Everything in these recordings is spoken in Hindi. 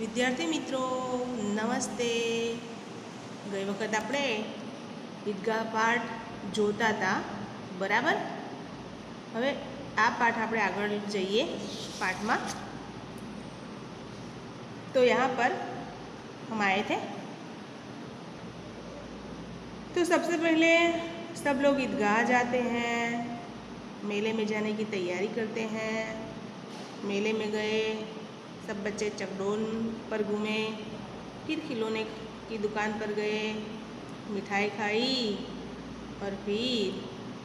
વિદ્યાર્થી મિત્રો નમસ્તે. ગઈ વખત આપણે ઈદગાહ પાઠ જોતા હતા, બરાબર. હવે આ પાઠ આપણે આગળ જઈએ पाठ में. तो यहाँ पर हम आए थे. तो सबसे पहले सब लोग ईदगाह जाते हैं, मेले में जाने की तैयारी करते हैं. मेले में गए, सब बच्चे चकडोल पर घूमे, फिर खिलौने की दुकान पर गए, मिठाई खाई और फिर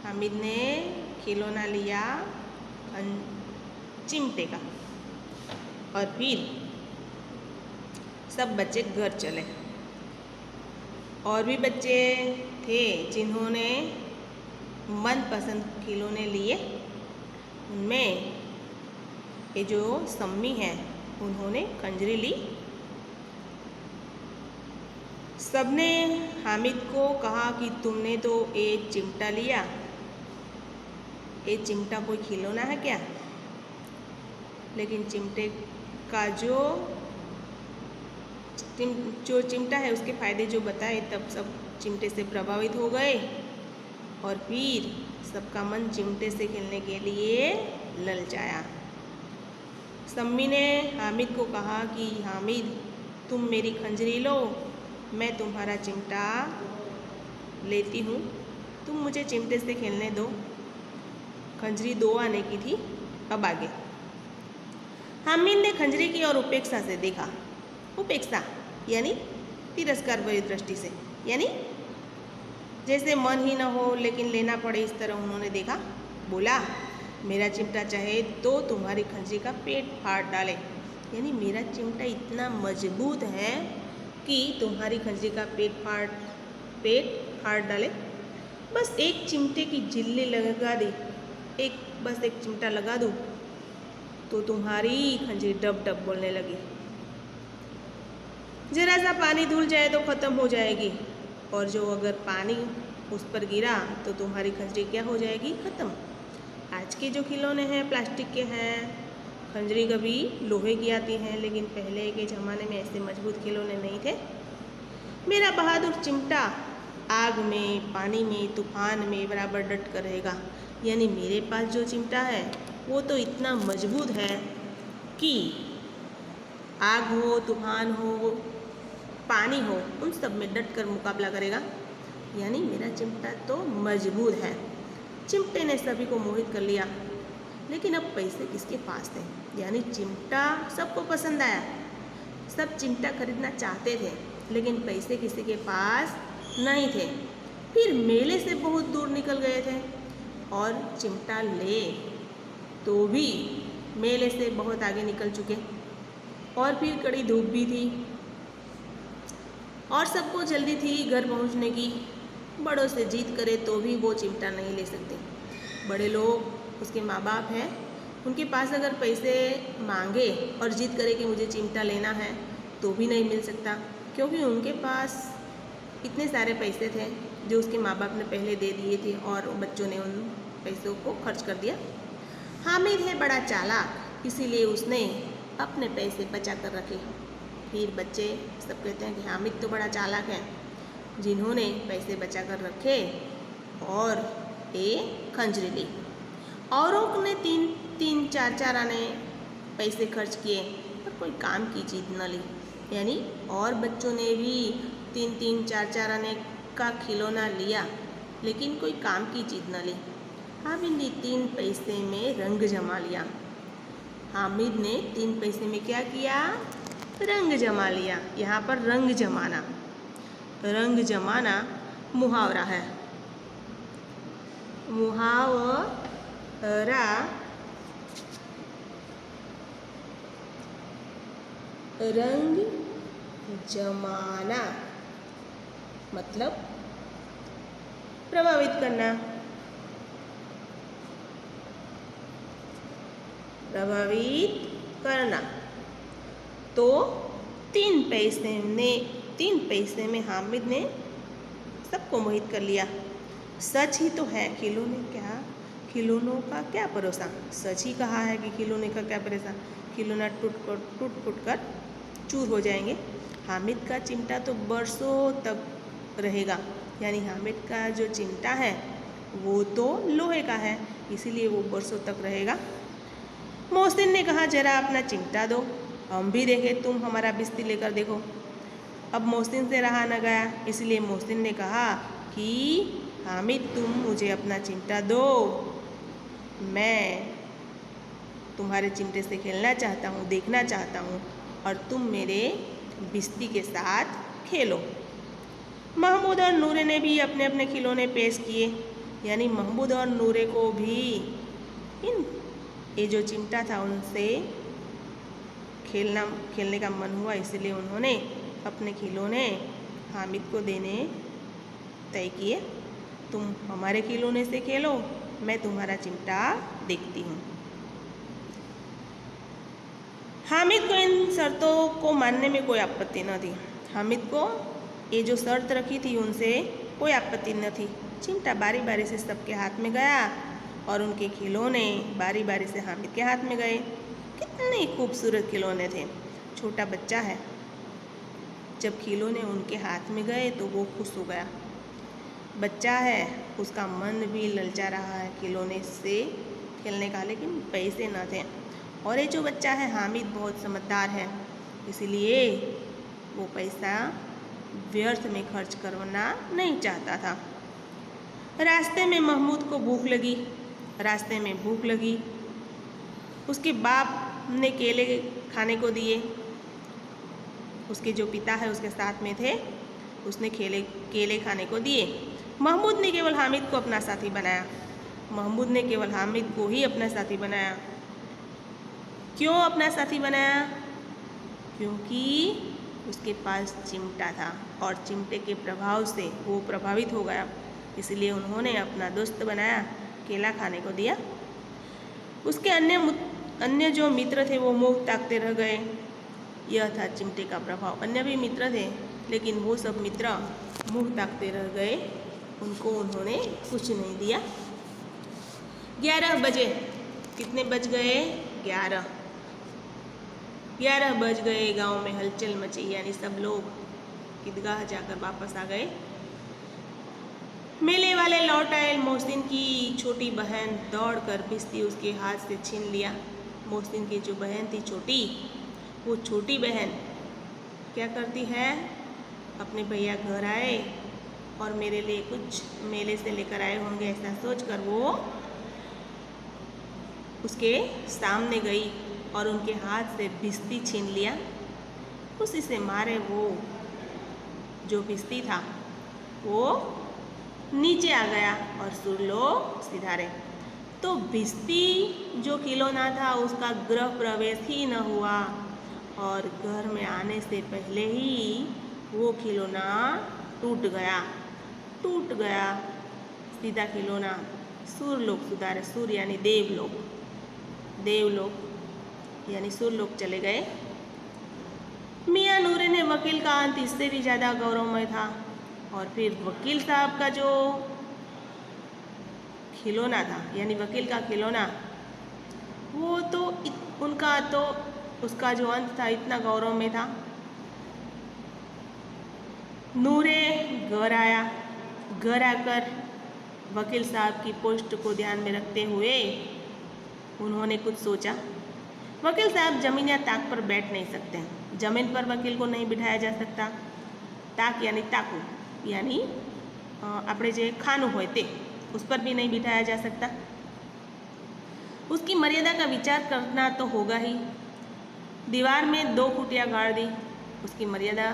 हामिद ने खिलौना लिया चिमटे का. और फिर सब बच्चे घर चले. और भी बच्चे थे जिन्होंने मनपसंद खिलौने लिए. उनमें ये जो सम्मी है उन्होंने खंजरी ली. सबने हामिद को कहा कि तुमने तो एक चिमटा लिया, ये चिमटा कोई खिलौना है क्या? लेकिन चिमटे का जो चिमटा है उसके फ़ायदे जो बताए, तब सब चिमटे से प्रभावित हो गए और फिर सबका मन चिमटे से खेलने के लिए ललचाया. सम्मी ने हामिद को कहा कि हामिद, तुम मेरी खंजरी लो, मैं तुम्हारा चिमटा लेती हूँ, तुम मुझे चिमटे से खेलने दो. खंजरी 2 आने की थी. अब आगे हामिद ने खंजरी की और उपेक्षा से देखा. उपेक्षा यानी तिरस्कार भरी दृष्टि से, यानी जैसे मन ही न हो लेकिन लेना पड़े, इस तरह उन्होंने देखा. बोला, मेरा चिमटा चाहे तो तुम्हारी खंजरी का पेट फाड़ डाले. यानी मेरा चिमटा इतना मजबूत है कि तुम्हारी खंजरी का पेट फाड़ डाले. बस एक चिमटे की जिल्ली लगा दी, बस एक चिमटा लगा दूँ तो तुम्हारी खंजरी डब डब बोलने लगी. जरा सा पानी धुल जाए तो ख़त्म हो जाएगी, और जो अगर पानी उस पर गिरा तो तुम्हारी खंजरी क्या हो जाएगी? ख़त्म. आज के जो खिलौने हैं प्लास्टिक के हैं, खंजरी कभी लोहे की आती हैं, लेकिन पहले के ज़माने में ऐसे मजबूत खिलौने नहीं थे. मेरा बहादुर चिमटा आग में, पानी में, तूफान में बराबर डट कर रहेगा. यानी मेरे पास जो चिमटा है वो तो इतना मजबूत है कि आग हो, तूफान हो, पानी हो, उन सब में डट कर मुकाबला करेगा. यानी मेरा चिमटा तो मजबूत है. चिमटे ने सभी को मोहित कर लिया. लेकिन अब पैसे किसके पास थे? यानी चिमटा सबको पसंद आया, सब चिमटा खरीदना चाहते थे, लेकिन पैसे किसी के पास नहीं थे. फिर मेले से बहुत दूर निकल गए थे और चिमटा ले तो भी मेले से बहुत आगे निकल चुके. और फिर कड़ी धूप भी थी और सबको जल्दी थी घर पहुंचने की. बड़ों से जीत करे तो भी वो चिमटा नहीं ले सकते. बड़े लोग, उसके माँ बाप हैं, उनके पास अगर पैसे मांगे और जिद करे कि मुझे चिमटा लेना है तो भी नहीं मिल सकता, क्योंकि उनके पास इतने सारे पैसे थे जो उसके माँ बाप ने पहले दे दिए थे और बच्चों ने उन पैसों को खर्च कर दिया. हामिद है बड़ा चालाक, इसीलिए उसने अपने पैसे बचा कर रखे. फिर बच्चे सब कहते हैं कि हामिद तो बड़ा चालाक है, जिन्होंने पैसे बचा कर रखे और एक खंजरी ली. औरों ने 3-4 आने पैसे खर्च किए पर कोई काम की चीज़ न ली. यानी और बच्चों ने भी 3-4 आने का खिलौना लिया, लेकिन कोई काम की चीज़ न ली. हामिद ने 3 पैसे में रंग जमा लिया. हामिद ने 3 पैसे में क्या किया? रंग जमा लिया. यहाँ पर रंग जमाना मुहावरा है. मुहावरा रंग जमाना मतलब प्रभावित करना. तो 3 पैसे में हामिद ने सबको मोहित कर लिया. सच ही तो है, खिलौनों का क्या भरोसा. सच ही कहा है कि खिलौने का क्या भरोसा. खिलौना टूट फूट कर चूर हो जाएंगे। हामिद का चिमटा तो बरसों तक रहेगा, यानी हामिद का जो चिमटा है वो तो लोहे का है, इसीलिए वो बरसों तक रहेगा। मोहसिन ने कहा, जरा अपना चिमटा दो, हम भी देखें, तुम हमारा बिस्ती लेकर देखो। अब मोहसिन से रहा न गया, इसलिए मोहसिन ने कहा कि हामिद, तुम मुझे अपना चिमटा दो, मैं तुम्हारे चिमटे से खेलना चाहता हूँ, देखना चाहता हूँ, और तुम मेरे बिस्ती के साथ खेलो। महमूद और नूरे ने भी अपने अपने खिलौने पेश किए, यानी महमूद और नूरे को भी ये जो चिमटा था उनसे खेलने का मन हुआ, इसलिए उन्होंने अपने खिलौने हामिद को देने तय किए। तुम हमारे खिलौने से खेलो, मैं तुम्हारा चिमटा देखती हूँ। हामिद को इन शर्तों को मानने में कोई आपत्ति न थी। हामिद को ये जो शर्त रखी थी उनसे कोई आपत्ति न थी। चिमटा बारी बारी से सबके हाथ में गया और उनके खिलौने बारी बारी से हामिद के हाथ में गए। कितने खूबसूरत खिलौने थे। छोटा बच्चा है, जब खिलौने उनके हाथ में गए तो वो खुश हो गया। बच्चा है, उसका मन भी ललचा रहा है खिलौने से खेलने का, लेकिन पैसे न थे। और ये जो बच्चा है हामिद बहुत समझदार है, इसलिए वो पैसा व्यर्थ में खर्च करना नहीं चाहता था। रास्ते में महमूद को भूख लगी। उसके बाप ने केले खाने को दिए। उसके जो पिता है उसके साथ में थे, उसने केले खाने को दिए। महमूद ने केवल हामिद को अपना साथी बनाया। क्यों अपना साथी बनाया? क्योंकि उसके पास चिमटा था और चिमटे के प्रभाव से वो प्रभावित हो गया, इसलिए उन्होंने अपना दोस्त बनाया, केला खाने को दिया। उसके अन्य जो मित्र थे वो मुँह ताकते रह गए। यह था चिमटे का प्रभाव। अन्य भी मित्र थे, लेकिन वो सब मित्र मुँह ताकते रह गए, उनको उन्होंने कुछ नहीं दिया। 11 बजे। कितने बज गए? 11 बज गए। गांव में हलचल मची, यानी सब लोग ईदगाह जाकर वापस आ गए। मेले वाले लौट आए। मोहसिन की छोटी बहन दौड़कर बिस्ती उसके हाथ से छीन लिया। मोहसिन की जो बहन थी छोटी, वो छोटी बहन क्या करती है, अपने भैया घर आए और मेरे लिए कुछ मेले से लेकर आए होंगे, ऐसा सोचकर वो उसके सामने गई और उनके हाथ से बिस्ती छीन लिया। उसी से मारे वो जो बिस्ती था वो नीचे आ गया और सुरलोक सिधारे। तो बिस्ती जो खिलौना था उसका गृह प्रवेश ही न हुआ और घर में आने से पहले ही वो खिलौना टूट गया। सीधा खिलौना सुरलोक सुधारे। सुर यानी देवलोक यानी सुरलोक चले गए। मियाँ नूरे ने वकील का अंत इससे भी ज़्यादा गौरवमय था। और फिर वकील साहब का जो खिलौना था, यानी वकील का खिलौना, वो तो उसका जो अंत था इतना गौरवमय था। नूरे घर आकर वकील साहब की पोस्ट को ध्यान में रखते हुए उन्होंने कुछ सोचा। वकील साहब जमीन या ताक पर बैठ नहीं सकते। जमीन पर वकील को नहीं बिठाया जा सकता। ताक यानी ताकू, यानी આપણે જે ખાનું હોય તે उस पर भी नहीं बिठाया जा सकता। उसकी मर्यादा का विचार करना तो होगा ही। दीवार में 2 खुटियाँ गाड़ दी। उसकी मर्यादा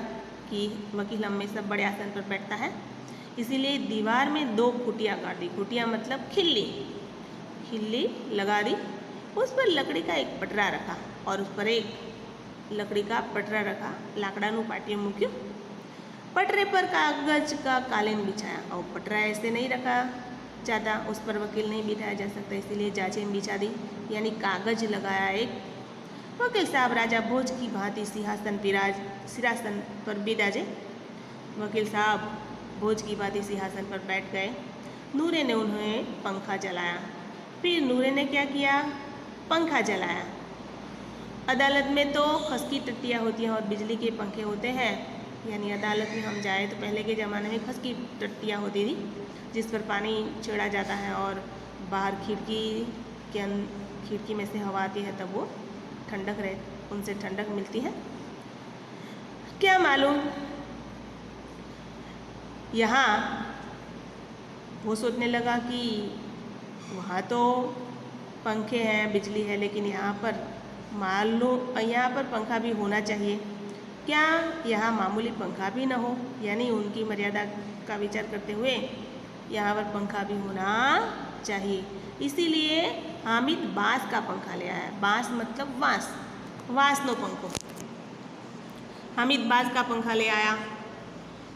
की वकील हमेशा बड़े आसन पर बैठता है, इसीलिए दीवार में 2 खुटियाँ गाड़ दी। खुटियाँ मतलब खिल्ली लगा दी। उस पर लकड़ी का एक पटरा रखा और उस पर एक लकड़ी का पटरा रखा। लाकड़ाનું પાટિયું મૂક્યું। पटरे पर कागज का कालीन बिछाया। और पटरा ऐसे नहीं रखा जाता, उस पर वकील नहीं बिठाया जा सकता, इसीलिए जाचें बिछा दी, यानी कागज लगाया एक। वकील साहब राजा भोज की भांति सिंहासन पर बिराजे। वकील साहब भोज की भांति सिंहासन पर बैठ गए। नूरे ने उन्हें पंखा जलाया। फिर नूरे ने क्या किया? पंखा जलाया। अदालत में तो खस की टट्टियाँ होती हैं और बिजली के पंखे होते हैं। यानी अदालत में हम जाए तो पहले के ज़माने में खस की टट्टियाँ होती थी जिस पर पानी छिड़ा जाता है और बाहर खिड़की में से हवा आती है, तब वो उनसे ठंडक मिलती है। क्या मालूम यहाँ वो सोचने लगा कि वहाँ तो पंखे हैं, बिजली है, लेकिन यहाँ पर पंखा भी होना चाहिए। क्या यहाँ मामूली पंखा भी ना हो? यानी उनकी मर्यादा का विचार करते हुए यहाँ पर पंखा भी होना चाहिए। इसीलिए हामिद बांस का पंखा ले आया। बांस मतलब वांस नो पंखो। हामिद बांस का पंखा ले आया।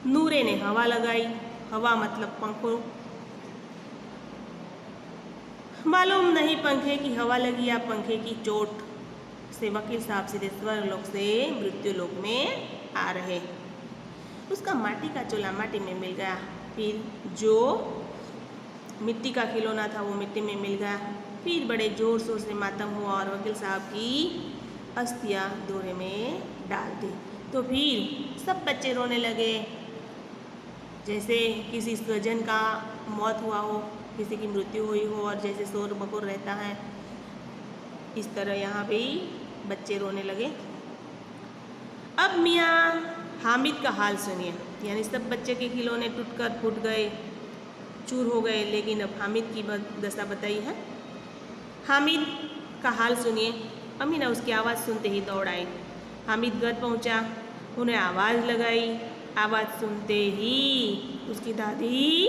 नूरे ने हवा लगाई। हवा मतलब पंखो। मालूम नहीं पंखे की हवा लगी या पंखे की चोट से वकील साहब सीधे स्वर्गलोक से मृत्यु लोक में आ रहे। उसका माटी का चूल्हा माटी में मिल गया। फिर जो मिट्टी का खिलौना था वो मिट्टी में मिल गया। फिर बड़े जोर शोर से मातम हुआ और वकील साहब की अस्थियाँ दोहरे में डाल दी। तो फिर सब बच्चे रोने लगे, जैसे किसी स्वजन का मौत हुआ हो, किसी की मृत्यु हुई हो और जैसे शोर बकोर रहता है, इस तरह यहाँ भी बच्चे रोने लगे। अब मियाँ हामिद का हाल सुनिए। यानी सब बच्चे के खिलौने टूटकर फूट गए, चूर हो गए, लेकिन अब हामिद की दशा बताई है। हामिद का हाल सुनिए। अमीना उसकी आवाज़ सुनते ही दौड़ आई। हामिद घर पहुँचा, उन्हें आवाज़ लगाई। आवाज़ सुनते ही उसकी दादी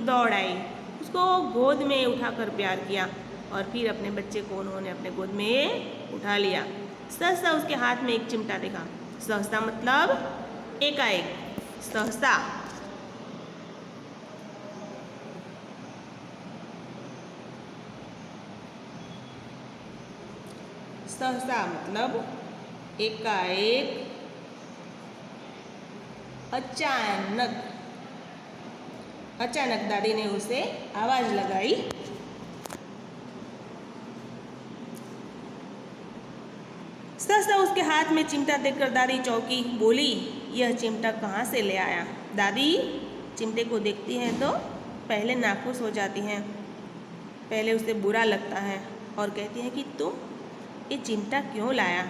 दौड़ आई, उसको गोद में उठाकर प्यार किया और फिर अपने बच्चे को उन्होंने अपने गोद में उठा लिया। सहसा उसके हाथ में एक चिमटा देखा। सहसा मतलब एकाएक, सहसा। सहसा मतलब एकाएक, अचानक दादी ने उसे आवाज लगाई। सहसा उसके हाथ में चिमटा देखकर दादी चौंकी, बोली, यह चिमटा कहाँ से ले आया? दादी चिमटे को देखती हैं तो पहले नाखुश हो जाती हैं, पहले उसे बुरा लगता है और कहती हैं कि तुम ये चिमटा क्यों लाया?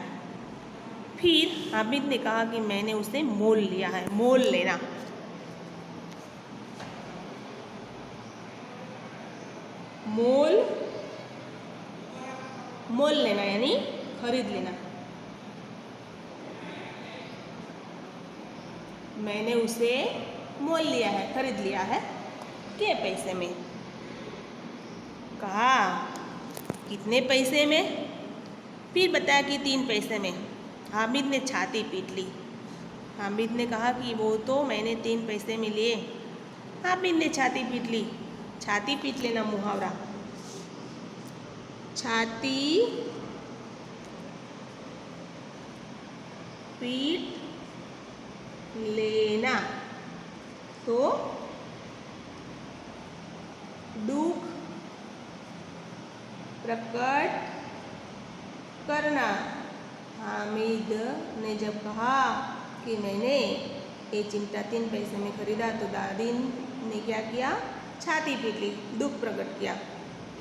फिर हामिद ने कहा कि मैंने उसे मोल लिया है। मोल लेना, मोल लेना यानी खरीद लेना। मैंने उसे मोल लिया है, खरीद लिया है। के पैसे में? कहा कितने पैसे में? फिर बताया कि 3 पैसे में। हामिद ने छाती पीट ली। हामिद ने कहा कि वो तो मैंने 3 पैसे में लिए। हामिद ने छाती पीट ली। छाती पीट लेना मुहावरा। छाती पीट लेना तो दुख प्रकट करना। हामिद ने जब कहा कि मैंने ये चिमटा 3 पैसे में खरीदा तो दादी ने क्या किया? छाती पीट ली, दुख प्रकट किया।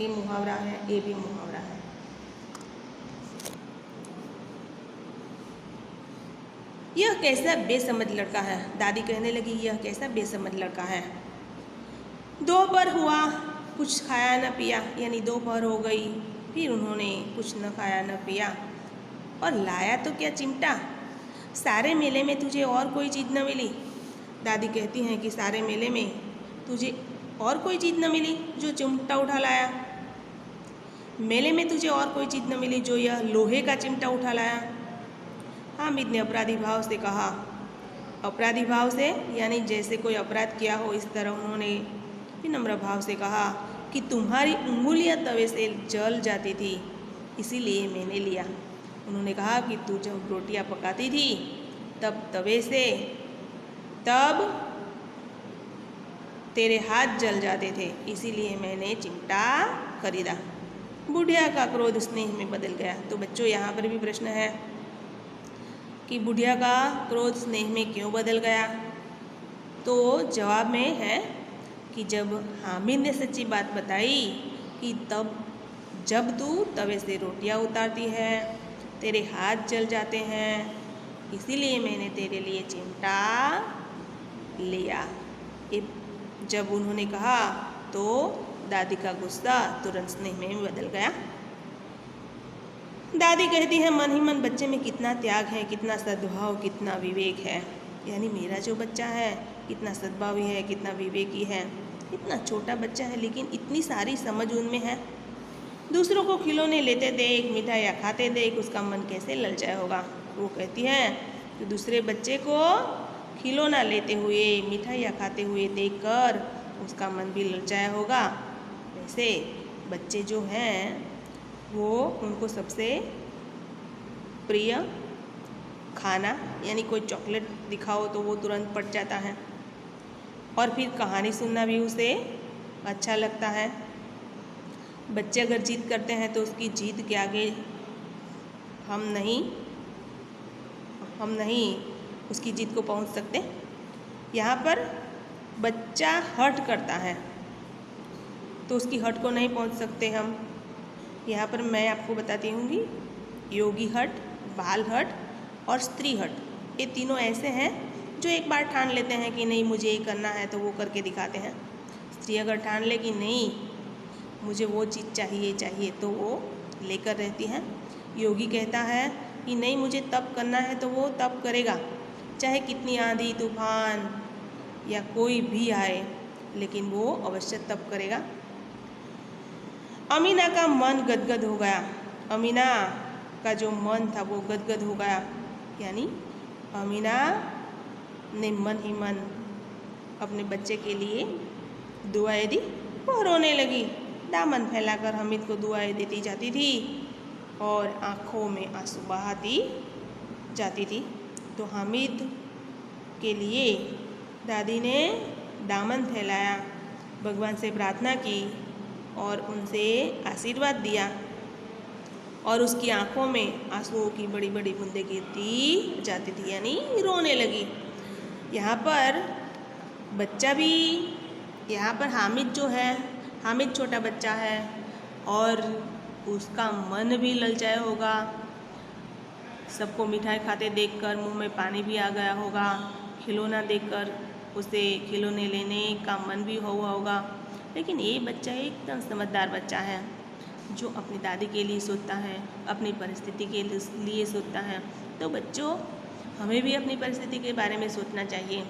ये मुहावरा है, ये भी मुहावरा है। यह कैसा बेसमझ लड़का है? दादी कहने लगी, यह कैसा बेसमझ लड़का है। दोपहर हुआ, कुछ खाया न पिया, यानी दोपहर हो गई। फिर उन्होंने कुछ न खाया न पिया और लाया तो क्या चिमटा। सारे मेले में तुझे और कोई चीज़ न मिली? दादी कहती हैं कि सारे मेले में तुझे और कोई चीज़ न मिली जो चिमटा उठा लाया? मेले में तुझे और कोई चीज़ न मिली जो यह लोहे का चिमटा उठा लाया? हामिद ने अपराधी भाव से कहा। अपराधी भाव से यानी जैसे कोई अपराध किया हो, इस तरह उन्होंने विनम्र भाव से कहा कि तुम्हारी उंगलियां तवे से जल जाती थी, इसीलिए मैंने लिया। उन्होंने कहा कि तू जब रोटियां पकाती थी तब तवे से तब तेरे हाथ जल जाते थे, इसीलिए मैंने चिमटा खरीदा। बुढ़िया का क्रोध स्नेह में बदल गया। तो बच्चों यहाँ पर भी प्रश्न है कि बुढ़िया का क्रोध स्नेह में क्यों बदल गया। तो जवाब में है कि जब हामिद ने सच्ची बात बताई कि जब तू तवे से रोटियां उतारती है तेरे हाथ जल जाते हैं, इसीलिए मैंने तेरे लिए चिमटा लिया। जब उन्होंने कहा तो दादी का गुस्सा तुरंत स्नेह में बदल गया। दादी कहती है मन ही मन बच्चे में कितना त्याग है, कितना सद्भाव, कितना विवेक है। यानी मेरा जो बच्चा है कितना सद्भावी है, कितना विवेकी है। इतना छोटा बच्चा है लेकिन इतनी सारी समझ उनमें है। दूसरों को खिलौने लेते देख, मिठाइयाँ खाते देख उसका मन कैसे ललचाया होगा। वो कहती है कि दूसरे बच्चे को खिलौना लेते हुए, मिठाइयाँ खाते हुए देखकर उसका मन भी ललचाया होगा। वैसे बच्चे जो हैं वो उनको सबसे प्रिय खाना यानी कोई चॉकलेट दिखाओ तो वो तुरंत पट जाता है, और फिर कहानी सुनना भी उसे अच्छा लगता है। बच्चे अगर जिद करते हैं तो उसकी जिद के आगे हम नहीं उसकी जिद को पहुंच सकते। यहाँ पर बच्चा हठ करता है तो उसकी हठ को नहीं पहुंच सकते हम। यहाँ पर मैं आपको बताती हूँ कि योगी हठ, बाल हठ और स्त्री हठ, ये तीनों ऐसे हैं जो एक बार ठान लेते हैं कि नहीं मुझे ये करना है तो वो करके दिखाते हैं। स्त्री अगर ठान ले कि नहीं मुझे वो चीज़ चाहिए तो वो लेकर रहती हैं। योगी कहता है कि नहीं मुझे तप करना है तो वो तप करेगा, चाहे कितनी आंधी तूफान या कोई भी आए, लेकिन वो अवश्य तप करेगा। अमीना का मन गदगद हो गया। अमीना का जो मन था वो गदगद हो गया, यानी अमीना ने मन ही मन अपने बच्चे के लिए दुआएं दी। वो रोने लगी, दामन फैलाकर हामिद को दुआएं देती जाती थी और आँखों में आंसू बहाती जाती थी। तो हामिद के लिए दादी ने दामन फैलाया, भगवान से प्रार्थना की और उनसे आशीर्वाद दिया, और उसकी आँखों में आंसुओं की बड़ी बड़ी बूंदें गिरती जाती थी, यानी रोने लगी। यहाँ पर बच्चा भी, यहाँ पर हामिद जो है, हामिद छोटा बच्चा है और उसका मन भी ललचाया होगा। सबको मिठाई खाते देखकर मुंह में पानी भी आ गया होगा, खिलौना देखकर उसे खिलौने लेने का मन भी हुआ होगा। लेकिन ये बच्चा एकदम समझदार बच्चा है जो अपनी दादी के लिए सोचता है, अपनी परिस्थिति के लिए सोचता है। तो बच्चों हमें भी अपनी परिस्थिति के बारे में सोचना चाहिए।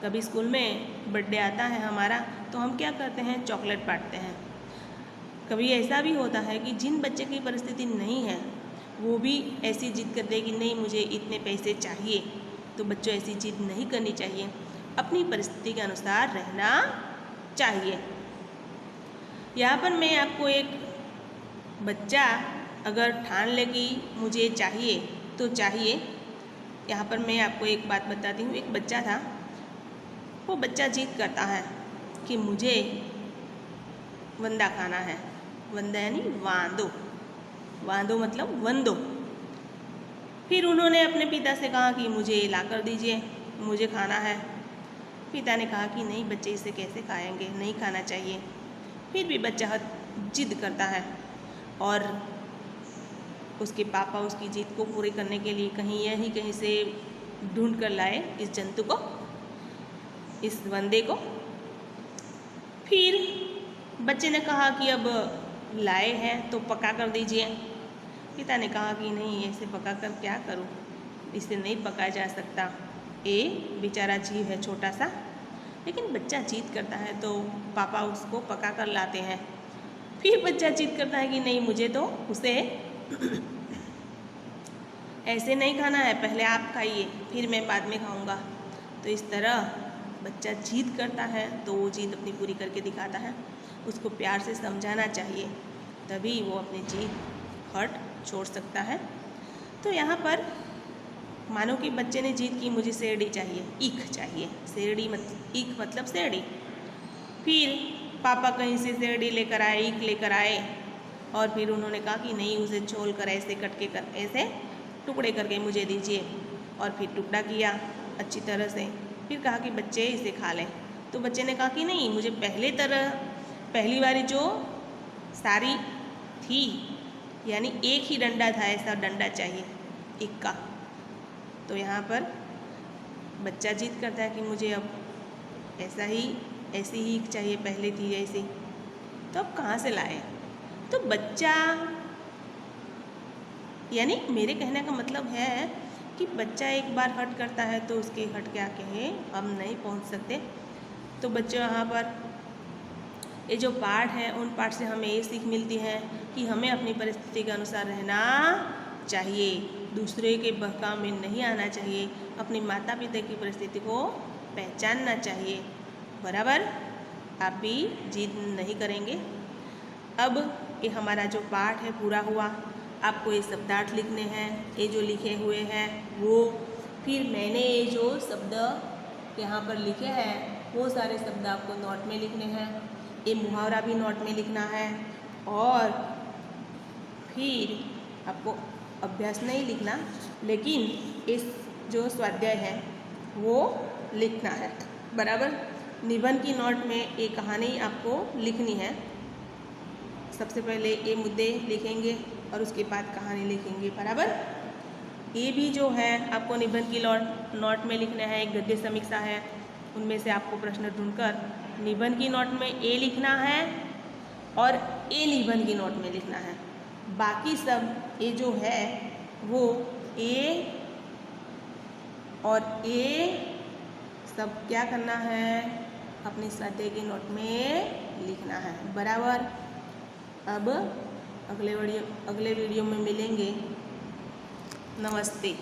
कभी स्कूल में बर्थडे आता है हमारा तो हम क्या करते हैं, चॉकलेट बांटते हैं। कभी ऐसा भी होता है कि जिन बच्चे की परिस्थिति नहीं है वो भी ऐसी जिद करते हैं कि नहीं मुझे इतने पैसे चाहिए। तो बच्चों ऐसी जिद नहीं करनी चाहिए, अपनी परिस्थिति के अनुसार रहना चाहिए। यहाँ पर मैं आपको एक बच्चा अगर ठान ले कि मुझे चाहिए तो चाहिए, यहाँ पर मैं आपको एक बात बताती हूँ। एक बच्चा था, वो बच्चा जिद करता है कि मुझे वंदा खाना है। वंदा यानी वांदो, वांदो मतलब वंदो। फिर उन्होंने अपने पिता से कहा कि मुझे ला कर दीजिए, मुझे खाना है। पिता ने कहा कि नहीं बच्चे इसे कैसे खाएंगे, नहीं खाना चाहिए। फिर भी बच्चा जिद करता है और उसके पापा उसकी जिद को पूरी करने के लिए कहीं से ढूंढ कर लाए इस जंतु को, इस वंदे को। फिर बच्चे ने कहा कि अब लाए हैं तो पका कर दीजिए। पिता ने कहा कि नहीं ऐसे पका कर क्या करूं, इसे नहीं पकाया जा सकता, ये बेचारा जीव है छोटा सा। लेकिन बच्चा जिद करता है तो पापा उसको पका कर लाते हैं। फिर बच्चा जिद करता है कि नहीं मुझे तो उसे ऐसे नहीं खाना है, पहले आप खाइए फिर मैं बाद में खाऊंगा। तो इस तरह बच्चा जिद करता है तो वो जिद अपनी पूरी करके दिखाता है। उसको प्यार से समझाना चाहिए, तभी वो अपनी जिद हट छोड़ सकता है। तो यहाँ पर मानो कि बच्चे ने जिद की मुझे शेरडी चाहिए, ईख चाहिए। शेरडी ईख मतलब शेरडी। फिर पापा कहीं से शेरडी लेकर आए, ईख लेकर आए और फिर उन्होंने कहा कि नहीं, उसे छोल कर ऐसे ऐसे टुकड़े करके मुझे दीजिए। और फिर टुकड़ा किया अच्छी तरह से, फिर कहा कि बच्चे इसे खा लें। तो बच्चे ने कहा कि नहीं, मुझे पहली वाली जो सारी थी, यानी एक ही डंडा था, ऐसा डंडा चाहिए इक्का। तो यहाँ पर बच्चा जिद करता है कि मुझे अब ऐसी ही चाहिए, पहले थी ऐसी। तो अब कहाँ से लाए? तो बच्चा, यानी मेरे कहने का मतलब है कि बच्चा एक बार हट करता है तो उसके हट के आके हम नहीं पहुँच सकते। तो बच्चों, यहाँ पर ये जो पाठ है, उन पाठ से हमें ये सीख मिलती है कि हमें अपनी परिस्थिति के अनुसार रहना चाहिए, दूसरे के बहकाव में नहीं आना चाहिए, अपने माता पिता की परिस्थिति को पहचानना चाहिए। बराबर, आप भी जिद नहीं करेंगे। अब ये हमारा जो पाठ है पूरा हुआ। आपको ये शब्दार्थ लिखने हैं, ये जो लिखे हुए हैं वो, फिर मैंने ये जो शब्द यहाँ पर लिखे हैं वो सारे शब्द आपको नोट में लिखने हैं। ये मुहावरा भी नोट में लिखना है। और फिर आपको अभ्यास नहीं लिखना, लेकिन इस जो स्वाध्याय है वो लिखना है। बराबर, निबंध की नोट में एक कहानी आपको लिखनी है। सबसे पहले ये मुद्दे लिखेंगे और उसके बाद कहानी लिखेंगे। बराबर, ये भी जो है आपको निबंध की नोट में लिखना है। एक गद्य समीक्षा है, उनमें से आपको प्रश्न ढूंढकर निबंध की नोट में ए लिखना है और ए निबंध की नोट में लिखना है। बाकी सब ये जो है वो ए और ए सब क्या करना है, अपनी स्वाध्याय की नोट में लिखना है। बराबर, अब अगले वीडियो में मिलेंगे। नमस्ते।